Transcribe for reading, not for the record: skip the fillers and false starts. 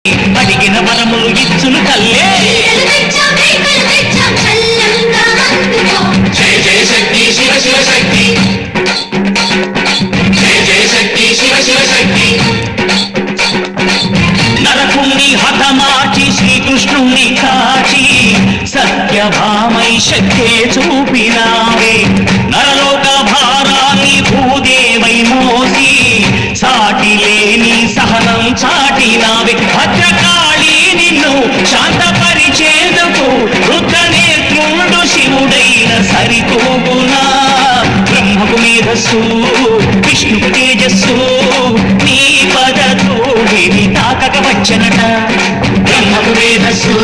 అడిగిన వరములు ఇచ్చును కల్లే జయ జయ శక్తి శివ శివ శక్తి జయ జయ శక్తి శివ శివ శక్తి నరకుణ్ణి హతమార్చి శ్రీకృష్ణుణ్ణి కాచి సత్యభామై శక్తే చూపినావే నరలోక భారాన్ని భూదేవై మోసి సాటి లేని సహనం చాటినావే భద్రకాళి నిన్ను శాంతపరిచేందుకు రుద్రనేత్రుడు శివుడైన సరితూగునా బ్రహ్మకు మేధస్సు విష్ణుకు తేజస్సు నీ పదతోడిని తాకక వచ్చనట బ్రహ్మకు మేధస్సు